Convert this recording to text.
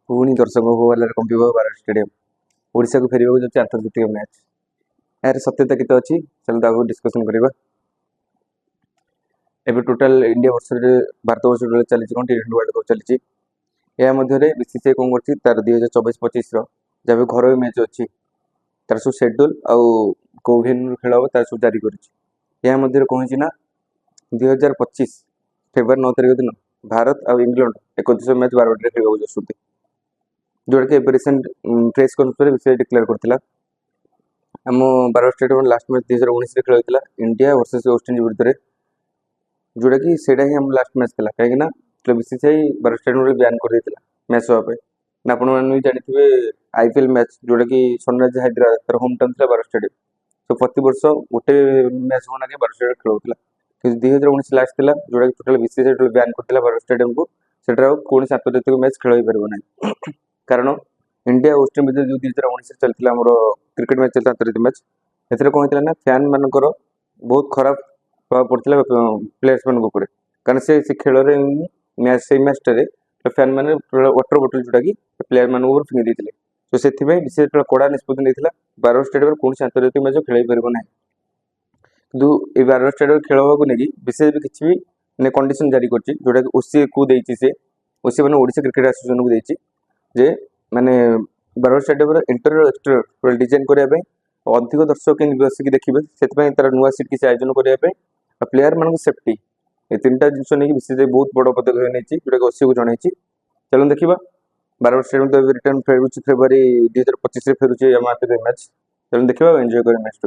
पुणी दर्शक होबार कंब बारवाटी स्टेडियम ओडिशा को फेर जाऊँगी आंतर्जातिक मैच यार सत्यता केते अच्छी चलो आगे डिस्कसन करवा। एबे टोटाल इंडिया वर्ष भारत वर्ष टोटाल चली कौन टी20 वर्ल्ड कप चली या बीसीसीआई कौन कर तार 2024-25 जब घर मैच अच्छी तार सब शेड्यूल आउ कोविन खेल हम तार सब जारी कर कौन ना 2025 फेब्रुआरी 9 तारीख दिन भारत आउ इंग्लैंड 31 मैच बारवाटी खेल जाऊँगी जोटा कि रिसेंट प्रेस कॉन्फ्रेंस विषय डिक्लेयर करता आम बारवाटी स्टेडियम लास्ट मैच 2019 खेल होता इंडिया वर्सेस वेस्ट इंडीज विरुद्ध जोटा कि सेटा ही हम लास्ट मैच था कहीं बीसीसीआई बारवाटी स्टेडियम बैन कर देता मैच हाँपे ना आप जानते आईपीएल मैच जोटा कि सनराइज हैदराबाद तार होम टाउन था बारवाटी स्टेडियम तो प्रत वर्ष गोटे मैच होना कि बारवाटी स्टेडियम खेल होता कि 2019 लास्ट था जोटा कि टोटाल बीसीसीआई टोटाल बैन करता बारवाटी स्टेडियम को सेटा कौन आंतर्जातिक मैच खेल हो पार ना कारण इंडिया वेस्ट इंडीज जो 2019 चलता आम क्रिकेट मैच चलता आंतर्जातिक मैच एथर कौन होता ना फैन मानकर बहुत खराब प्रभाव पड़ता प्लेयर्स मान कारण से खेल मैच से मैचटे फैन मैंने वाटर बोटल जोटा कि प्लेयर मान फिंगी देते तो से विशेष कड़ा निष्पत्ति नहीं बारवाटी स्टेडियम कौन आंतर्जातिक मैच खेल पार ना कि बारवाटी स्टेडियम खेल को लेकिन विशेष भी किसी भी कंडीशन जारी कर जोटा कि ओसीए को ओसीए मैंने ओडिशा क्रिकेट एसोसिएशन को देती जे माने Barabati stadium internal external design करने अधिक दर्शक के बसिक देखिए से तार नुआ सीट किसी आयोजन करने प्लेयर मान सेफ्टी ये तीन टा जिन नहीं विशेष बहुत बड़ पदक्षेप नहीं जोटा कि ओसीए को जनई चलो देखा बारवाटी स्टेडियम तो रिटर्न फेरुची फेब्रुआरी 2025 फेरुची मैच चलो देखा एंजॉय करें मैच।